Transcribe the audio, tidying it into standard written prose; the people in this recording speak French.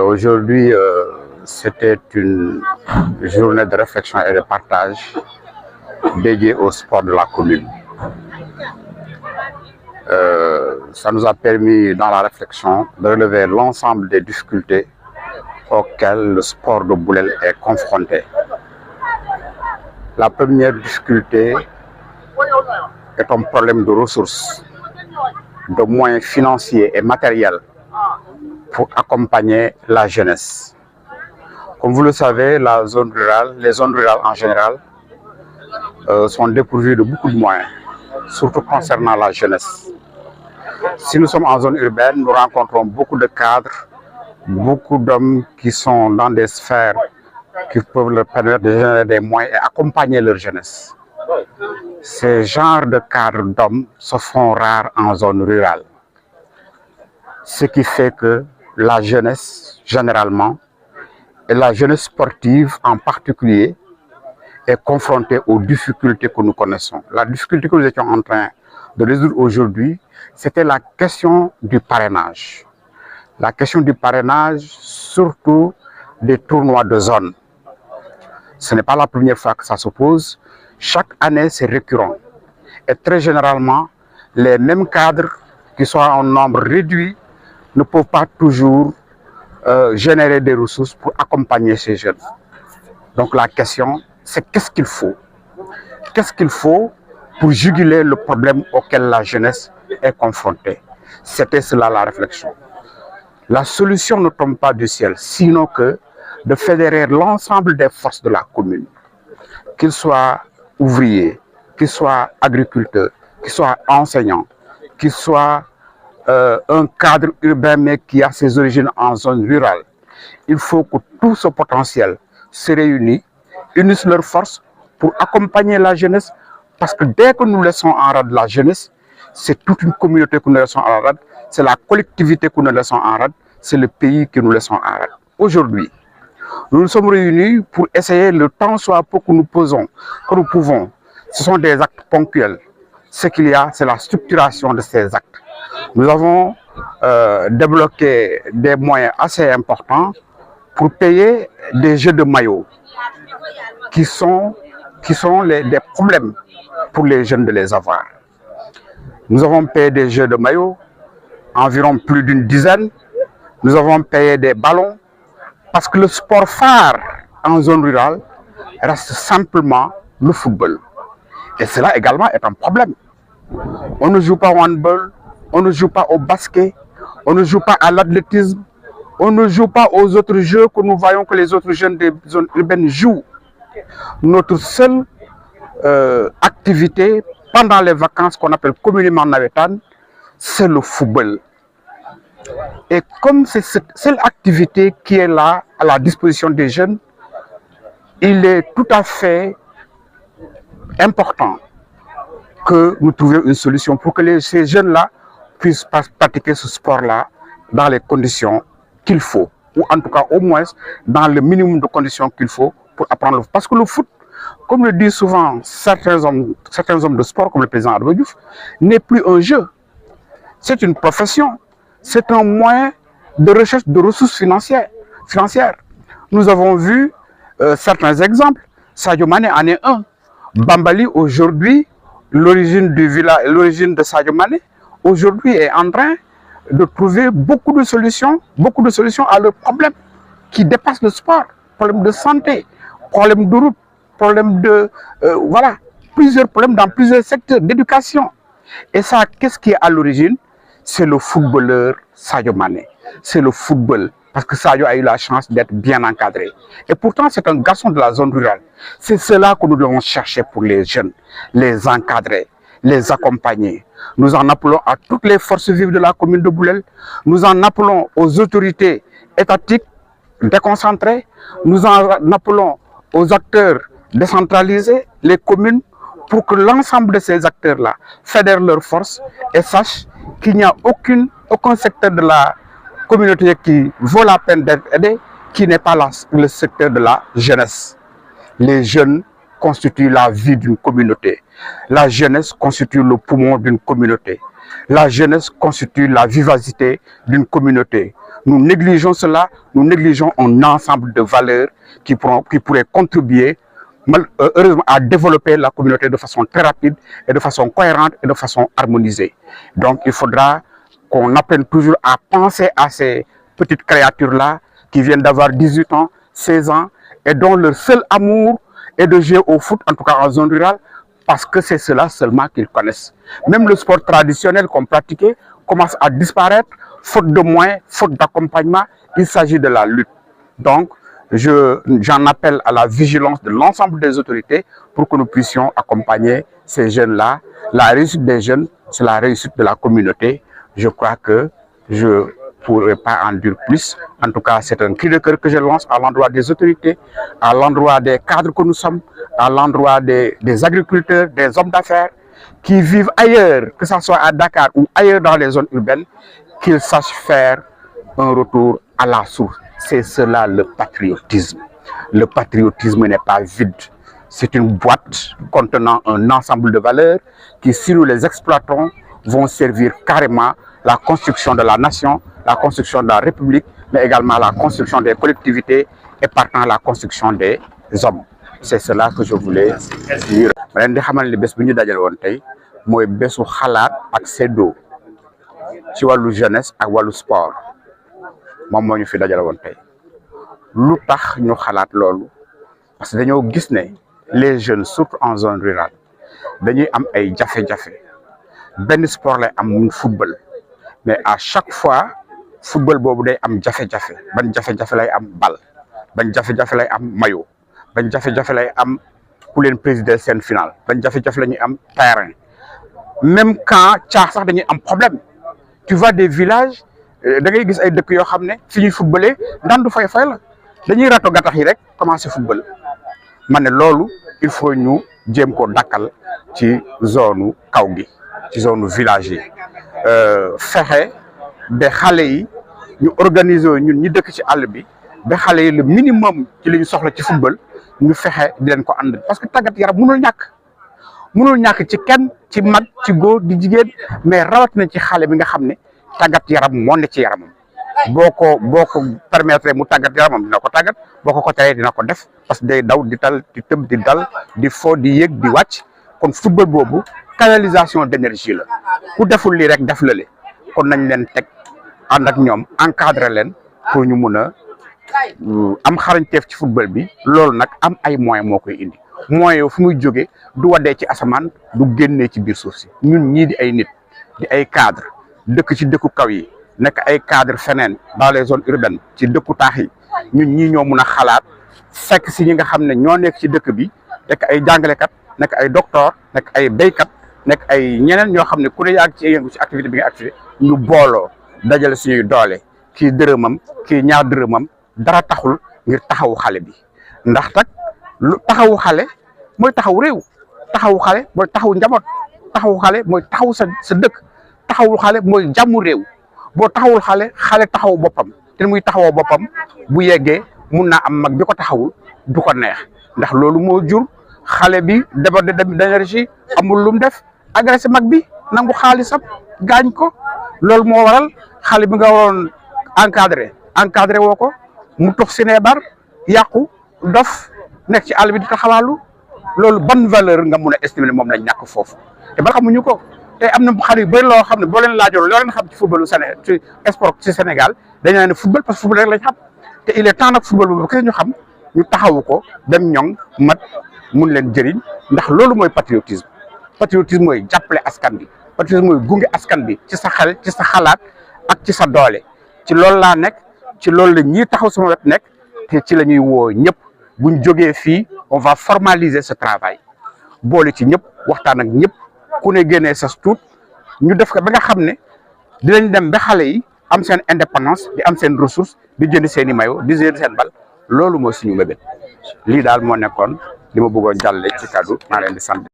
Aujourd'hui, c'était une journée de réflexion et de partage dédiée au sport de la commune. Ça nous a permis, dans la réflexion, de relever l'ensemble des difficultés auxquelles le sport de Boulel est confronté. La première difficulté est un problème de ressources, de moyens financiers et matériels pour accompagner la jeunesse. Comme vous le savez, les zones rurales en général, sont dépourvues de beaucoup de moyens, surtout concernant la jeunesse. Si nous sommes en zone urbaine, nous rencontrons beaucoup de cadres, beaucoup d'hommes qui sont dans des sphères qui peuvent leur permettre de générer des moyens et accompagner leur jeunesse. Ces genres de cadres d'hommes se font rares en zone rurale. Ce qui fait que la jeunesse, généralement, et la jeunesse sportive en particulier, est confrontée aux difficultés que nous connaissons. La difficulté que nous étions en train de résoudre aujourd'hui, c'était la question du parrainage. La question du parrainage, surtout des tournois de zone. Ce n'est pas la première fois que ça se pose. Chaque année, c'est récurrent. Et très généralement, les mêmes cadres, qui sont en nombre réduit, ne peuvent pas toujours générer des ressources pour accompagner ces jeunes. Donc la question, c'est qu'est-ce qu'il faut? Qu'est-ce qu'il faut pour juguler le problème auquel la jeunesse est confrontée? C'était cela la réflexion. La solution ne tombe pas du ciel, sinon que de fédérer l'ensemble des forces de la commune, qu'ils soient ouvriers, qu'ils soient agriculteurs, qu'ils soient enseignants, qu'ils soient un cadre urbain mais qui a ses origines en zone rurale. Il faut que tout ce potentiel se réunisse, unissent leurs forces pour accompagner la jeunesse, parce que dès que nous laissons en rade la jeunesse, c'est toute une communauté que nous laissons en rade, c'est la collectivité que nous laissons en rade, c'est le pays que nous laissons en rade. Aujourd'hui, nous nous sommes réunis pour essayer le temps soit peu que nous posons, que nous pouvons. Ce sont des actes ponctuels. Ce qu'il y a, c'est la structuration de ces actes. Nous avons débloqué des moyens assez importants pour payer des jeux de maillot qui sont des problèmes pour les jeunes de les avoir. Nous avons payé des jeux de maillot, environ plus d'une dizaine. Nous avons payé des ballons parce que le sport phare en zone rurale reste simplement le football. Et cela également est un problème. On ne joue pas au handball, on ne joue pas au basket, on ne joue pas à l'athlétisme, on ne joue pas aux autres jeux que nous voyons que les autres jeunes des zones urbaines jouent. Notre seule activité pendant les vacances qu'on appelle communément navétane, c'est le football. Et comme c'est cette seule activité qui est là à la disposition des jeunes, il est tout à fait important que nous trouvions une solution pour que ces jeunes-là puissent pratiquer ce sport-là dans les conditions qu'il faut, ou en tout cas au moins dans le minimum de conditions qu'il faut pour apprendre le foot. Parce que le foot, comme le disent souvent certains hommes de sport, comme le président Adama Diouf, n'est plus un jeu. C'est une profession, c'est un moyen de recherche de ressources financières. Nous avons vu certains exemples. Sadio Mané en est un. Bambali aujourd'hui, l'origine de Sadio Mané, aujourd'hui est en train de trouver beaucoup de solutions à leurs problèmes qui dépassent le sport. Problèmes de santé, problèmes de route, problèmes de... voilà, plusieurs problèmes dans plusieurs secteurs d'éducation. Et ça, qu'est-ce qui est à l'origine? C'est le footballeur Sadio Mané. C'est le football. Parce que Sadio a eu la chance d'être bien encadré. Et pourtant, c'est un garçon de la zone rurale. C'est cela que nous devons chercher pour les jeunes. Les encadrer, les accompagner. Nous en appelons à toutes les forces vives de la commune de Boulel. Nous en appelons aux autorités étatiques déconcentrées. Nous en appelons aux acteurs décentralisés, les communes, pour que l'ensemble de ces acteurs-là fédèrent leurs forces et sachent qu'il n'y a aucun secteur de la communauté qui vaut la peine d'être aidé, qui n'est pas le secteur de la jeunesse. Les jeunes constituent la vie d'une communauté. La jeunesse constitue le poumon d'une communauté. La jeunesse constitue la vivacité d'une communauté. Nous négligeons cela, nous négligeons un ensemble de valeurs qui pourraient contribuer heureusement à développer la communauté de façon très rapide et de façon cohérente et de façon harmonisée. Donc il faudra qu'on apprenne toujours à penser à ces petites créatures-là qui viennent d'avoir 18 ans, 16 ans et dont leur seul amour est de jouer au foot, en tout cas en zone rurale, parce que c'est cela seulement qu'ils connaissent. Même le sport traditionnel qu'on pratiquait commence à disparaître, faute de moyens, faute d'accompagnement. Il s'agit de la lutte. Donc, j'en appelle à la vigilance de l'ensemble des autorités pour que nous puissions accompagner ces jeunes-là. La réussite des jeunes, c'est la réussite de la communauté. Je crois que je ne pourrais pas en dire plus. En tout cas, c'est un cri de cœur que je lance à l'endroit des autorités, à l'endroit des cadres que nous sommes, à l'endroit des agriculteurs, des hommes d'affaires qui vivent ailleurs, que ce soit à Dakar ou ailleurs dans les zones urbaines, qu'ils sachent faire un retour à la source. C'est cela le patriotisme. Le patriotisme n'est pas vide. C'est une boîte contenant un ensemble de valeurs qui, si nous les exploitons, vont servir carrément la construction de la nation, la construction de la République, mais également la construction des collectivités et partant la construction des hommes. C'est cela que je voulais dire. Je voudrais xamal ni bés bu ñu dajal woon tey mooy bésu xalaat ak séddoo ci wàllu jeunesse ak wàllu sport moom moo ñu fi dajal woon tey lu tax ñu xalaat loolu parce que dañoo gis ne les jeunes surtout en zone rurale dañuy am ay jafe-jafe benn sport lay am muy football mais à chaque fois football boobu day am jafe-jafe ban jafe-jafe lay am bal ban jafe-jafe lay am maillot ban jafe-jafe lay am ku leen présider seen final ban jafe-jafe la ñuy am terrain même quand caax sax dañuy am problème tu vois des villages da ngay gis ay dëkk yoo xam ne fi ñuy footballé ndandu fay la dañuy rato gattax yi rek commencé football ma ne loolu il faut ñu jéem ko dakkal ci zone kaw gi ci zone village yi fexe ba xale yi ñu organiser ñun ñi dëkk ci àll bi ba xale yi le minimum ci li ñu soxla ci football ñu fexe di leen ko ànd parce que tàggat yaram mënul ñàkk ci kenn ci mag ci góor di jigéen mais rawatina ci xale bi nga xam ne tàggat yaram moo ne ci yaramam boo ko permettre mu tàggat yaramam dina ko tàggat boo ko teree dina ko def parce que day daw di tal di tëb di dal di fo di yéeg di wàcc kon football boobu canalisation d'énergie la ku deful lii rek def lale kon nañ leen teg ànd ak ñoom encadrer leen pour ñu mun a am xarañteef ci football bi loolu nag am ay moyens moo koy indi moyens yow fu muy jógee du waddee ci asamaan du génnee ci biir suuf si ñun ñii di ay nit di ay cadre dëkk ci dëkku kaw yi nekk ay cadre feneen dans les zones urbaines ci dëkku taax yi ñun ñii ñoo mun a xalaat fekk si ñi nga xam ne ñoo nekk ci dëkk bi nekk ay jàngalekat nekk ay docteur nekk ay béykat nekk ay ñeneen ñoo xam ne ku ne yaa ngi ci yëngu ci activité bi nga activité ñu booloo dajale suñuy doole kii dërëmam kii ñaar dërëmam dara taxul ngir taxawu xale bi ndax tak lu taxawu xale mooy taxaw réew taxawu xale mooy taxaw njaboot taxawu xale mooy taxaw sa dëkk taxawul xale mooy jàmmu réew boo taxawul xale taxaw boppam te muy taxawoo boppam bu yeggee mun naa am mag bi ko taxawul du ko neex ndax loolu moo jur xale bi débordé d'énergie amul lu mu def agressé mag bi nangu xaalisam gaañ ko loolu moo waral xale bi nga waroon encadré woo ko mu tox sineebar yàqu dof nekk ci àll bi di taxawaalu loolu ban valeur nga mun a estimer moom lañ ñàkk foofu te ba xamuñu ko te am na xale yu bëri loo xam ne boo leen laajoon loo leen xam ci footballu Sénégal ci sport ci Sénégal dañu naan ne football parce que football rek lañ xam te il est temps nag football boobu kese ñu xam ñu taxawu ko dem ñoŋ mat mun leen jëriñ ndax loolu mooy patriotisme mooy jàppale askan bi patriotisme mooy gunge askan bi ci sa xel ci sa xalaat ak ci sa doole ci loolu laa nekk ci loolu la ñuy taxaw sama wet nekk te ci la ñuy woo ñëpp buñ jógee fii on va formaliser ce travail boole ci ñëpp waxtaan ak ñëpp ku ne génnee sa tuut ñu def ko ba nga xam ne dinañ dem ba xale yi am seen indépendance di am seen ressource di jënd seen i maillot di jënd seen bal loolu mooy suñu mébét lii daal moo nekkoon li ma bëggoon jàllale ci kaddu maa leen di sant.